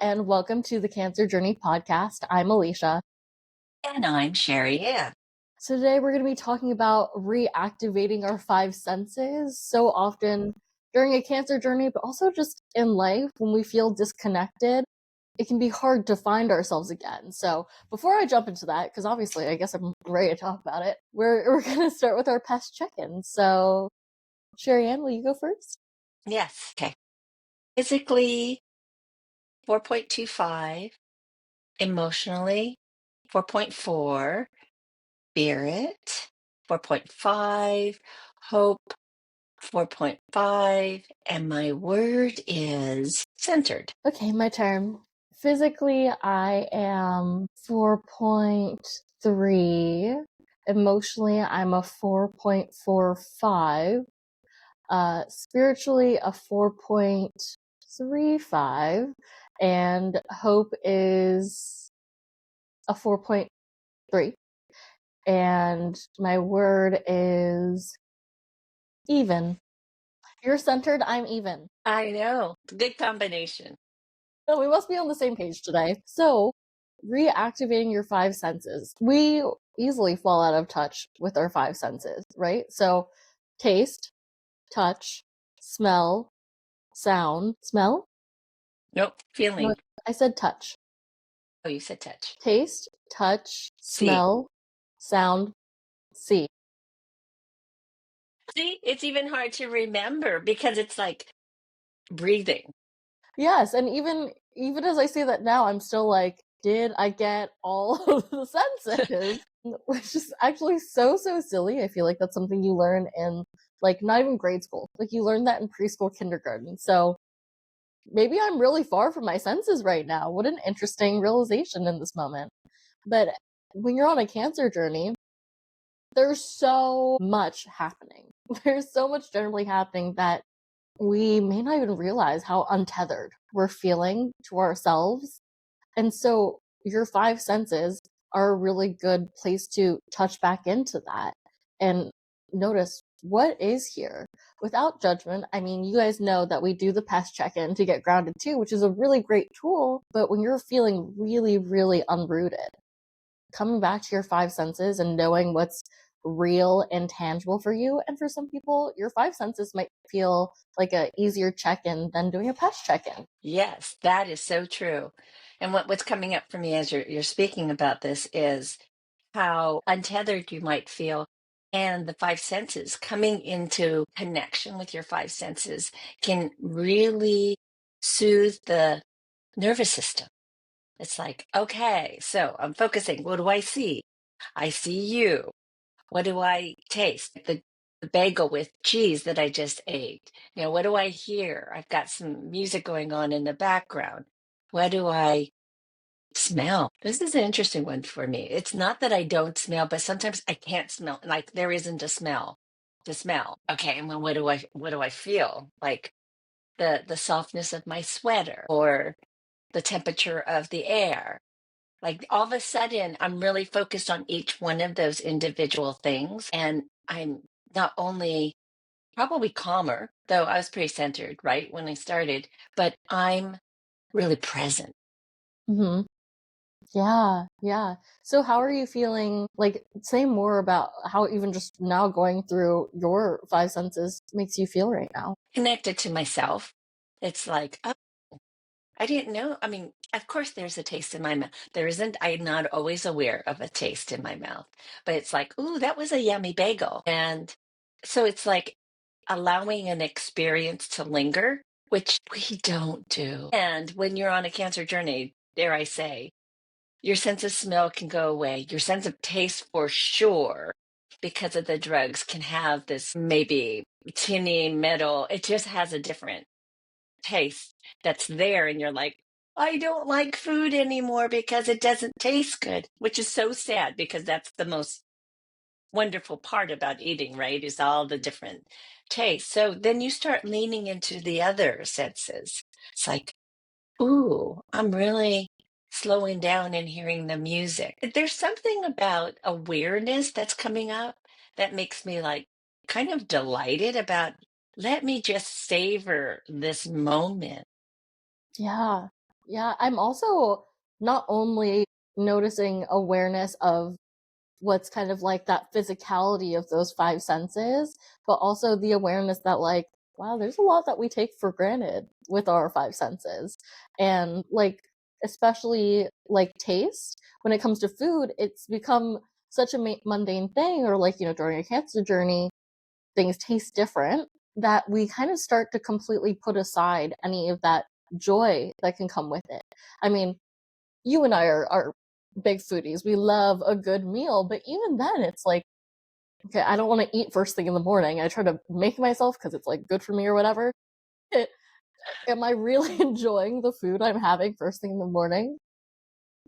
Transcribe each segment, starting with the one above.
and welcome to the Cancer Journey podcast. I'm Alicia. And I'm Shariann. So today we're going to be talking about reactivating our five senses. So often during a cancer journey, but also just in life, when we feel disconnected, it can be hard to find ourselves again. So before I jump into that, because obviously I guess I'm ready to talk about it, we're going to start with our PESH check-in. So Shariann, will you go first? Yes. Okay. Physically, 4.25. Emotionally, 4.4. Spirit, 4.5. Hope, 4.5. And my word is centered. Okay, my turn. Physically, I am 4.3. Emotionally, I'm a 4.45. Spiritually, a 4.35. And hope is a 4.3. And my word is even. You're centered, I'm even. I know. Good combination. So we must be on the same page today. So, reactivating your five senses. We easily fall out of touch with our five senses, right? So, taste, touch, smell, sound. Smell? Nope. No, Feeling. I said touch. Oh, you said touch. Taste, touch, See. smell, sound, see. See, it's even hard to remember because it's like breathing. Yes, and even as I say that now, I'm still like, did I get all of the senses? Which is actually so silly. I feel like that's something you learn in like not even grade school. Like you learn that in preschool, kindergarten. So maybe I'm really far from my senses right now. What an interesting realization in this moment. But when you're on a cancer journey, there's so much happening. There's so much generally happening that we may not even realize how untethered we're feeling to ourselves. And so your five senses are a really good place to touch back into that and notice what is here without judgment. I mean, you guys know that we do the PESH check-in to get grounded too, which is a really great tool. But when you're feeling really unrooted, coming back to your five senses and knowing what's real and tangible for you. And for some people, your five senses might feel like a easier check-in than doing a PESH check-in. Yes, that is so true. And what's coming up for me as you're speaking about this is how untethered you might feel. And the five senses coming into connection with your five senses can really soothe the nervous system. It's like, okay, so I'm focusing. What do I see? I see you. What do I taste? The bagel with cheese that I just ate. What do I hear? I've got some music going on in the background. What do I smell? This is an interesting one for me. It's not that I don't smell, but sometimes I can't smell. Like there isn't a smell to smell. Okay, and then what do I feel? Like the softness of my sweater or the temperature of the air. Like all of a sudden, I'm really focused on each one of those individual things. And I'm not only probably calmer, though I was pretty centered, right, when I started, but I'm really present. Mm-hmm. Yeah. So how are you feeling? Like, say more about how even just now going through your five senses makes you feel right now. Connected to myself. It's like, oh, I didn't know. I mean, of course, there's a taste in my mouth. There isn't, I'm not always aware of a taste in my mouth, but it's like, ooh, that was a yummy bagel. And so it's like allowing an experience to linger, which we don't do. And when you're on a cancer journey, dare I say, your sense of smell can go away. Your sense of taste, for sure, because of the drugs, can have this maybe tinny metal. It just has a different taste that's there. And you're like, I don't like food anymore because it doesn't taste good, which is so sad because that's the most wonderful part about eating, right? Is all the different tastes. So then you start leaning into the other senses. It's like, ooh, I'm really slowing down and hearing the music. There's something about awareness that's coming up that makes me like kind of delighted about let me just savor this moment. Yeah. Yeah, I'm also not only noticing awareness of what's kind of like that physicality of those five senses, but also the awareness that, like, wow, there's a lot that we take for granted with our five senses. And like, especially like taste, when it comes to food, it's become such a mundane thing, or like, during a cancer journey, things taste different, that we kind of start to completely put aside any of that joy that can come with it. I mean, you and I are big foodies. We love a good meal, but even then, it's like, okay, I don't want to eat first thing in the morning. I try to make myself because it's like good for me or whatever. Am I really enjoying the food I'm having first thing in the morning?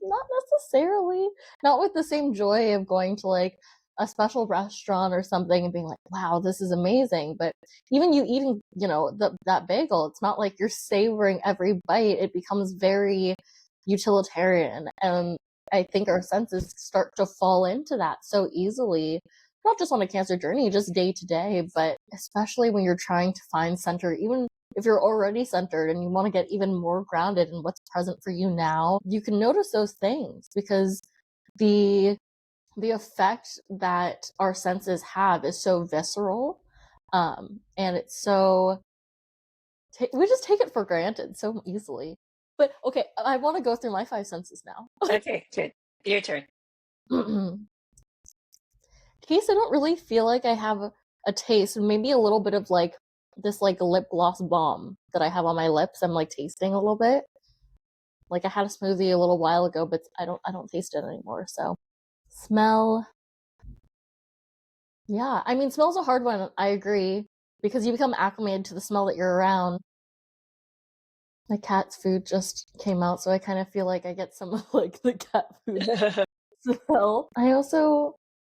Not necessarily. Not with the same joy of going to like a special restaurant or something and being like, wow, this is amazing. But even you eating, that bagel, it's not like you're savoring every bite. It becomes very utilitarian. And I think our senses start to fall into that so easily, not just on a cancer journey, just day to day, but especially when you're trying to find center, even if you're already centered and you want to get even more grounded in what's present for you now, you can notice those things because the the effect that our senses have is so visceral, and it's so we just take it for granted so easily. But okay, I want to go through my five senses now. Okay, good. Your turn. Taste, I don't really feel like I have a taste, maybe a little bit of like this like lip gloss balm that I have on my lips. I'm like tasting a little bit. Like I had a smoothie a little while ago, but I don't taste it anymore. So smell, yeah. I mean, smell's a hard one. I agree because you become acclimated to the smell that you're around. My cat's food just came out, so I kind of feel like I get some of like the cat food smell.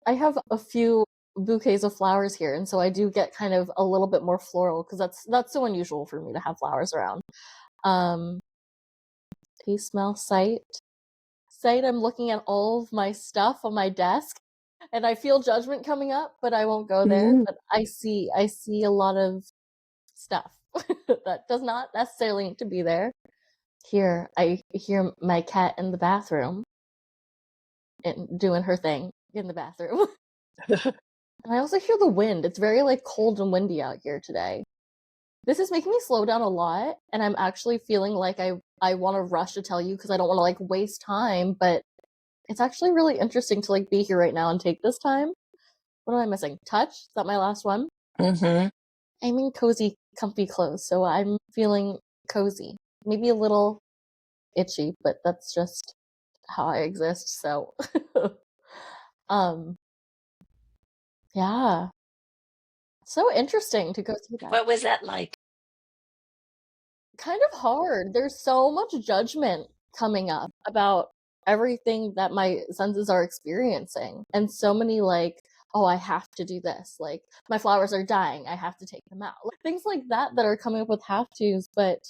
I have a few bouquets of flowers here, and so I do get kind of a little bit more floral because that's so unusual for me to have flowers around. Um, taste, smell, sight. Sight, I'm looking at all of my stuff on my desk, and I feel judgment coming up, but I won't go there. Mm. But I see a lot of stuff that does not necessarily need to be there. Here, I hear my cat in the bathroom and doing her thing in the bathroom. And I also hear the wind. It's very like cold and windy out here today. This is making me slow down a lot, and I'm actually feeling like I want to rush to tell you because I don't want to like waste time, but it's actually really interesting to like be here right now and take this time. What am I missing? Touch? Is that my last one? Mm-hmm. I'm in cozy, comfy clothes, so I'm feeling cozy. Maybe a little itchy, but that's just how I exist. So, um, yeah, so interesting to go through that. What was that like? Kind of hard. There's so much judgment coming up about everything that my senses are experiencing, and so many like, oh, I have to do this. Like, my flowers are dying. I have to take them out. Like, things like that that are coming up with have tos, but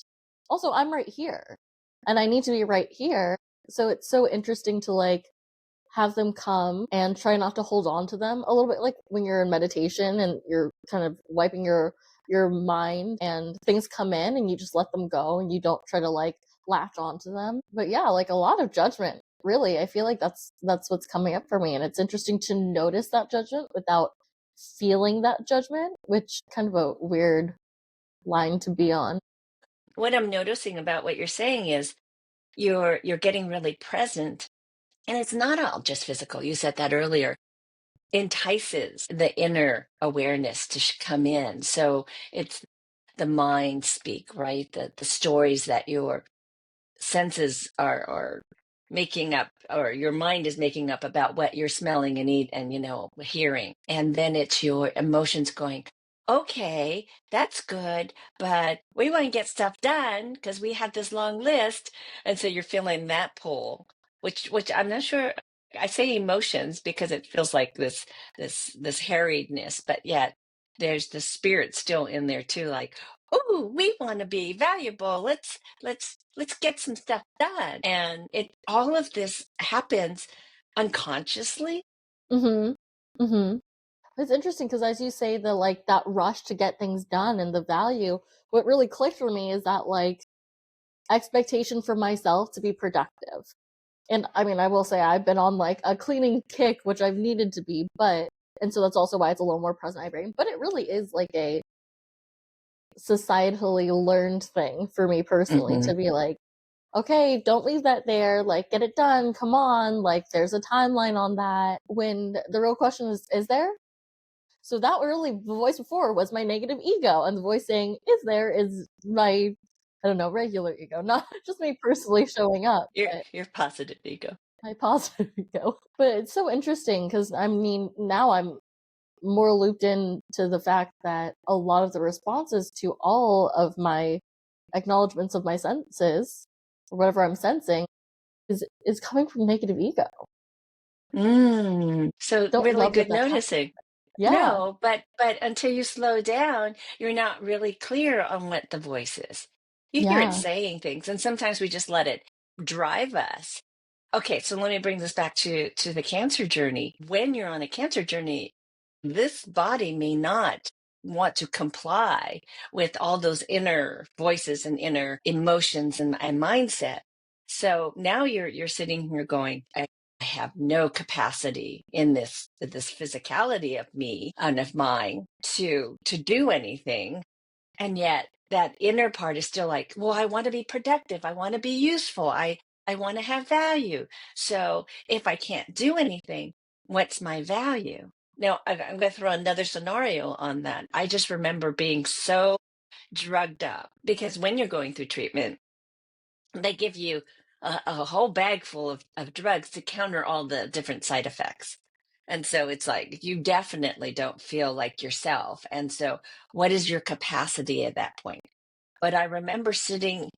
also I'm right here and I need to be right here. So it's so interesting to like have them come and try not to hold on to them a little bit, like when you're in meditation and you're kind of wiping your mind and things come in and you just let them go and you don't try to like latch onto them. But yeah, like a lot of judgment, really. I feel like that's what's coming up for me, and it's interesting to notice that judgment without feeling that judgment, which kind of a weird line to be on. What I'm noticing about what you're saying is you're getting really present, and it's not all just physical. You said that earlier. Entices the inner awareness to come in. So it's the mind speak, right? The stories that your senses are making up, or your mind is making up about what you're smelling and eat and hearing, and then it's your emotions going, okay, that's good, but we want to get stuff done because we had this long list. And so you're feeling that pull, which I'm not sure. I say emotions because it feels like this harriedness, but yet there's the spirit still in there too, like, oh, we want to be valuable. Let's get some stuff done. And it all of this happens unconsciously. Mhm. Mhm. It's interesting because as you say, the like that rush to get things done and the value, what really clicked for me is that like expectation for myself to be productive. And I mean, I will say I've been on like a cleaning kick, which I've needed to be, and so that's also why it's a little more present in my brain. But it really is like a societally learned thing for me personally Hmm. to be like, okay, don't leave that there, like get it done, come on, like there's a timeline on that. When the real question is there? So that really, the voice before was my negative ego, and the voice saying, is there, is my, I don't know, regular ego, not just me personally showing up, but Your positive ego. my positive ego. But it's so interesting because I mean, now I'm more looped in to the fact that a lot of the responses to all of my acknowledgments of my senses, or whatever I'm sensing, is coming from negative ego. So Don't really love that good that's happening. noticing. Yeah, No, but until you slow down, you're not really clear on what the voice is. You hear it yeah, saying things, and sometimes we just let it drive us. Okay, so let me bring this back to the cancer journey. When you're on a cancer journey, this body may not want to comply with all those inner voices and inner emotions and mindset. So now you're sitting here going, I have no capacity in this physicality of me and of mine to do anything. And yet that inner part is still like, well, I want to be productive. I want to be useful. I want to have value. So if I can't do anything, what's my value? Now, I'm going to throw another scenario on that. I just remember being so drugged up because when you're going through treatment, they give you a whole bag full of drugs to counter all the different side effects. And so it's like you definitely don't feel like yourself. And so, what is your capacity at that point? But I remember sitting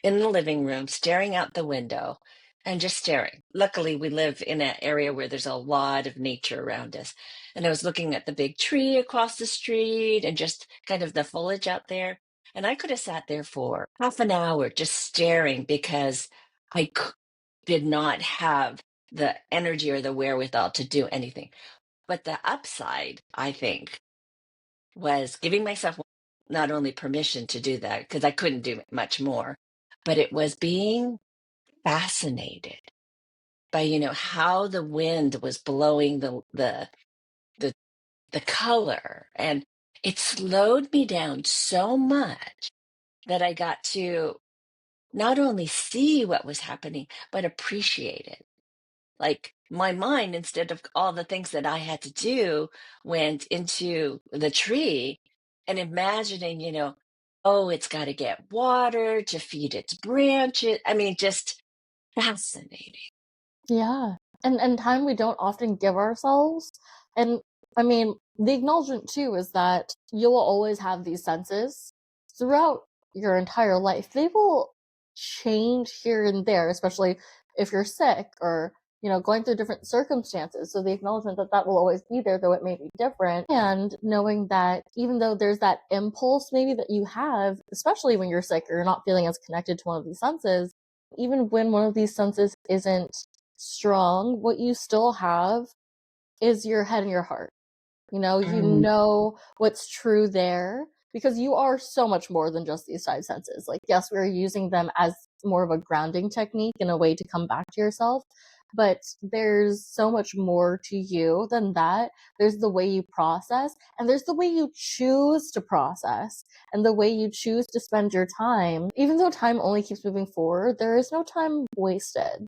in the living room, staring out the window and just staring. Luckily, we live in an area where there's a lot of nature around us. And I was looking at the big tree across the street and just kind of the foliage out there. And I could have sat there for half an hour just staring because did not have the energy or the wherewithal to do anything. But the upside, I think, was giving myself not only permission to do that, because I couldn't do much more, but it was being fascinated by, how the wind was blowing the the color. And it slowed me down so much that I got to not only see what was happening, but appreciate it. Like my mind, instead of all the things that I had to do, went into the tree and imagining, oh, it's got to get water to feed its branches. I mean, just fascinating. yeah. And time we don't often give ourselves. And I mean, the acknowledgement too is that you will always have these senses throughout your entire life. They will change here and there, especially if you're sick or, going through different circumstances. So the acknowledgement that that will always be there, though it may be different. And knowing that even though there's that impulse maybe that you have, especially when you're sick or you're not feeling as connected to one of these senses, even when one of these senses isn't strong, what you still have is your head and your heart. You Mm. know what's true there because you are so much more than just these five senses. Like, yes, we're using them as more of a grounding technique and a way to come back to yourself, but there's so much more to you than that. There's the way you process, and there's the way you choose to process, and the way you choose to spend your time. Even though time only keeps moving forward, there is no time wasted.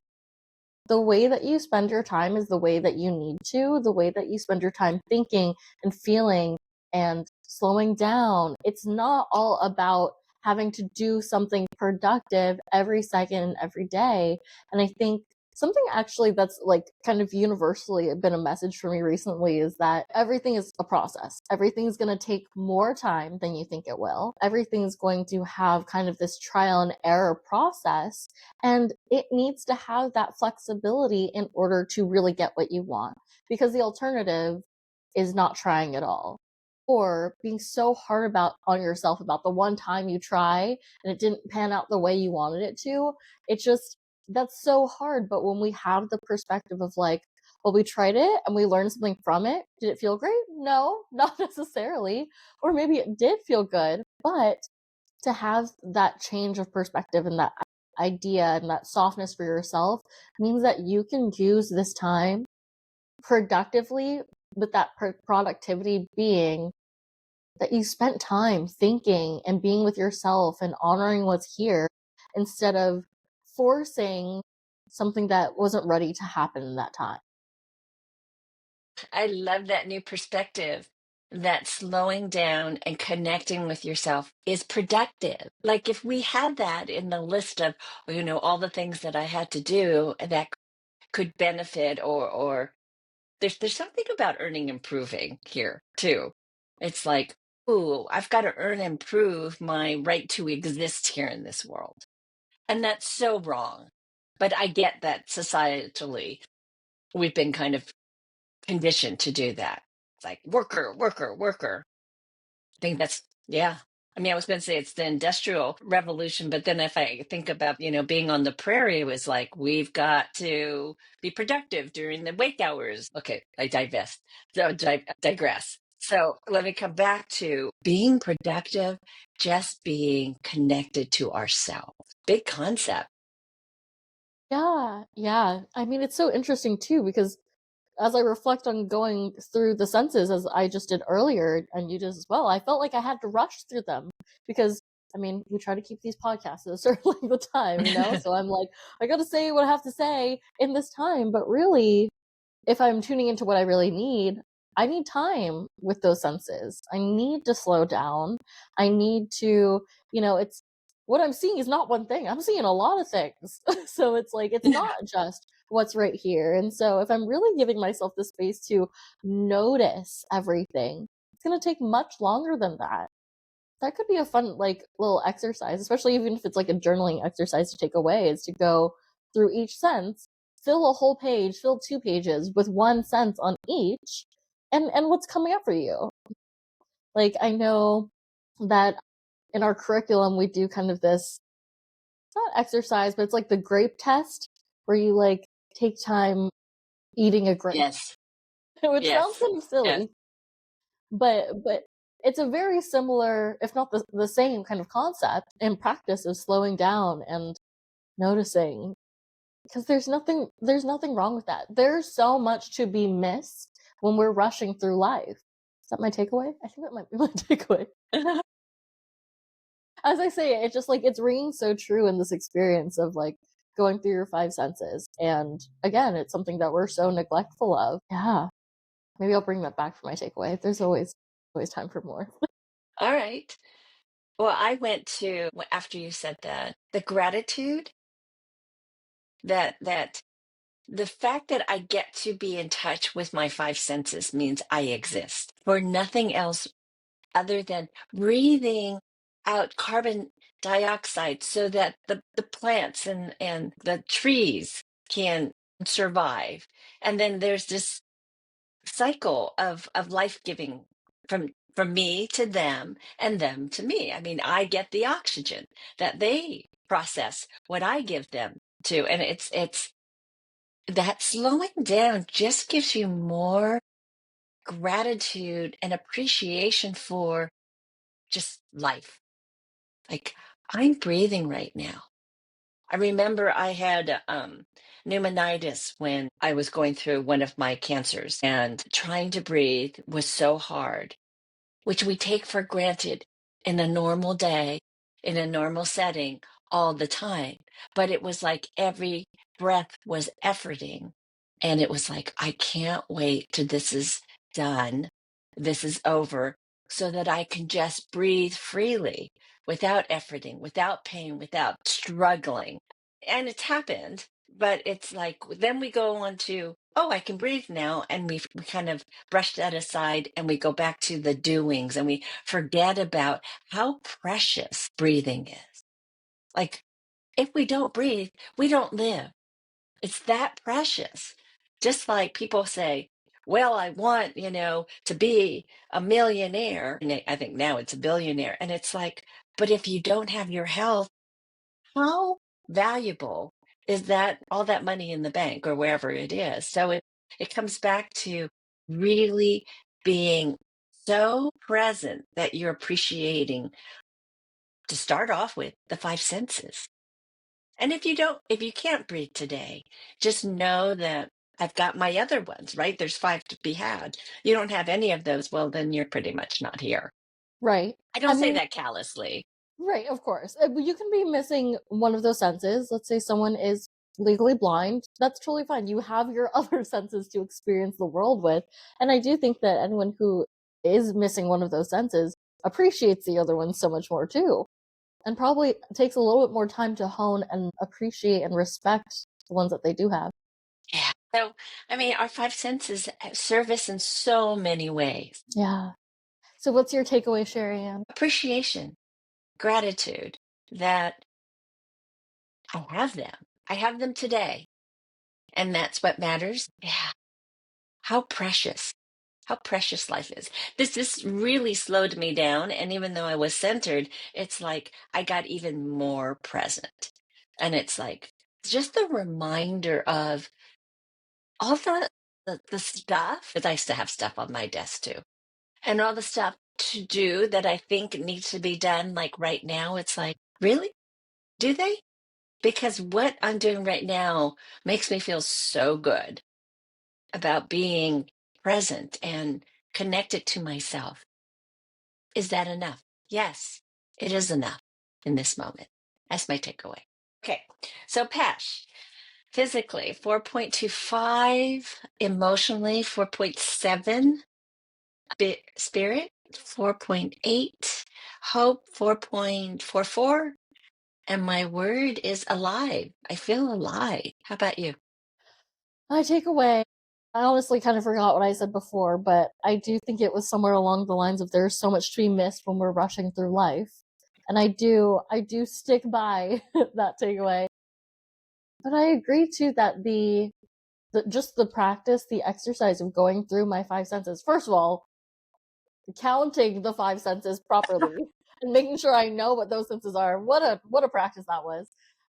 The way that you spend your time is the way that you need to, the way that you spend your time thinking and feeling and slowing down. It's not all about having to do something productive every second and every day. And I think something actually that's like kind of universally been a message for me recently is that everything is a process. Everything's going to take more time than you think it will. Everything's going to have kind of this trial and error process, and it needs to have that flexibility in order to really get what you want. Because the alternative is not trying at all. Or being so hard on yourself about the one time you try and it didn't pan out the way you wanted it to. It just, that's so hard. But when we have the perspective of like, well, we tried it and we learned something from it. Did it feel great? No, not necessarily. Or maybe it did feel good, but to have that change of perspective and that idea and that softness for yourself means that you can use this time productively, with that productivity being that you spent time thinking and being with yourself and honoring what's here instead of forcing something that wasn't ready to happen in that time. I love that new perspective that slowing down and connecting with yourself is productive. Like if we had that in the list of, all the things that I had to do that could benefit or there's something about earning improving here too. It's like, ooh, I've got to earn and improve my right to exist here in this world. And that's so wrong. But I get that societally we've been kind of conditioned to do that. It's like worker, worker, worker. I think that's, yeah. I mean, I was going to say it's the industrial revolution, but then if I think about, being on the prairie, it was like, we've got to be productive during the wake hours. Okay, I digress. So let me come back to being productive, just being connected to ourselves. Big concept. Yeah, yeah. I mean, it's so interesting too because as I reflect on going through the senses as I just did earlier, and you did as well, I felt like I had to rush through them because I mean, we try to keep these podcasts at a certain length of time, So I'm like, I gotta say what I have to say in this time, but really, if I'm tuning into what I really need, I need time with those senses. I need to slow down. I need to, it's what I'm seeing is not one thing. I'm seeing a lot of things. So it's like, it's not just what's right here. And so if I'm really giving myself the space to notice everything, it's going to take much longer than that. That could be a fun, like, little exercise, especially even if it's like a journaling exercise to take away, is to go through each sense, fill a whole page, fill 2 pages with one sense on each, and what's coming up for you. Like, I know that in our curriculum we do kind of this, not exercise, but it's like the grape test, where you like take time eating a grape, Yes, which sounds yes, kind of yes. silly, but it's a very similar, if not the same kind of concept in practice of slowing down and noticing, because there's nothing wrong with that. There's so much to be missed when we're rushing through life. Is that my takeaway? I think that might be my takeaway. As I say it, it's just like it's ringing so true in this experience of like going through your five senses. And again, it's something that we're so neglectful of. Yeah. Maybe I'll bring that back for my takeaway. There's always time for more. All right. Well, I went to, after you said that, the gratitude that the fact that I get to be in touch with my five senses means I exist for nothing else other than breathing out carbon dioxide so that the plants and the trees can survive. And then there's this cycle of life giving from me to them and them to me. I mean, I get the oxygen that they process what I give them to. And it's that slowing down just gives you more gratitude and appreciation for just life. Like, I'm breathing right now. I remember I had pneumonitis when I was going through one of my cancers, and trying to breathe was so hard, which we take for granted in a normal day, in a normal setting, all the time. But it was like every breath was efforting. And it was like, I can't wait till this is done, this is over, so that I can just breathe freely without efforting, without pain, without struggling. And it's happened, but it's like, then we go on to, oh, I can breathe now. And we kind of brush that aside and we go back to the doings and we forget about how precious breathing is. Like, if we don't breathe, we don't live. It's that precious. Just like people say, well, I want, to be a millionaire. And I think now it's a billionaire. And it's like, but if you don't have your health, how valuable is that, all that money in the bank or wherever it is? So it comes back to really being so present that you're appreciating, to start off with, the five senses. And if you can't breathe today, just know that I've got my other ones, right? There's five to be had. You don't have any of those, well, then you're pretty much not here. Right. I I don't say mean, that callously. right, of course. But you can be missing one of those senses. Let's say someone is legally blind. That's totally fine. You have your other senses to experience the world with. And I do think that anyone who is missing one of those senses appreciates the other one so much more too. And probably takes a little bit more time to hone and appreciate and respect the ones that they do have. Yeah. So, I mean, our five senses serve us in so many ways. Yeah. So what's your takeaway, Shariann? Appreciation, gratitude that I have them. I have them today. And that's what matters. Yeah. How precious. How precious life is. This really slowed me down. And even though I was centered, it's like I got even more present. And it's like just the reminder of all the stuff, because I used to have stuff on my desk too. And all the stuff to do that I think needs to be done like right now. It's like, really? Do they? Because what I'm doing right now makes me feel so good about being present and connected to myself. Is that enough? Yes, it is enough in this moment. That's my takeaway. Okay, so PESH, physically 4.25, emotionally 4.7, spirit 4.8, hope 4.44, and my word is alive. I feel alive. How about you? My takeaway, I honestly kind of forgot what I said before, but I do think it was somewhere along the lines of there's so much to be missed when we're rushing through life. And I do stick by that takeaway. But I agree too that just the practice, the exercise of going through my five senses. First of all, counting the five senses properly and making sure I know what those senses are. What a practice that was.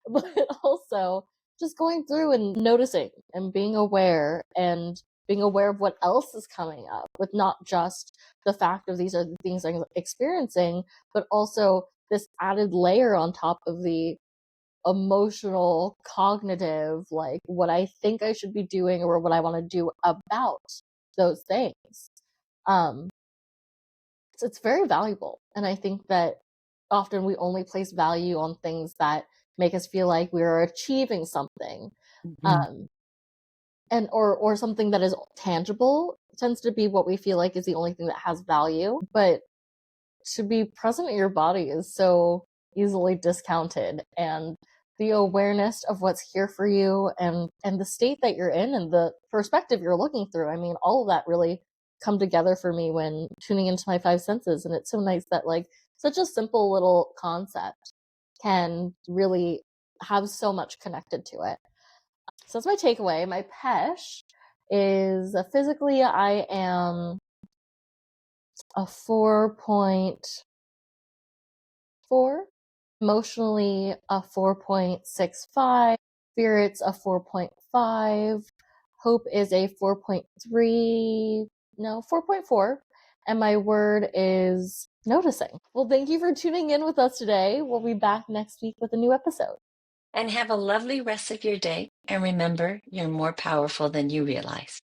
But also just going through and noticing and being aware of what else is coming up with not just the fact of these are the things I'm experiencing, but also this added layer on top of the emotional, cognitive, like what I think I should be doing or what I want to do about those things. Um, it's very valuable. And I think that often we only place value on things that make us feel like we're achieving something. Mhm. Um, and or something that is tangible tends to be what we feel like is the only thing that has value. But to be present in your body is so easily discounted, and the awareness of what's here for you and the state that you're in and the perspective you're looking through, I mean, all of that really come together for me when tuning into my five senses. And it's so nice that like such a simple little concept can really have so much connected to it. So that's my takeaway. My PESH is physically I am a 4.4, emotionally a 4.65, spirits a 4.5, hope is a 4.3, no, 4.4, and my word is noticing. Well, thank you for tuning in with us today. We'll be back next week with a new episode. And have a lovely rest of your day. And remember, you're more powerful than you realize.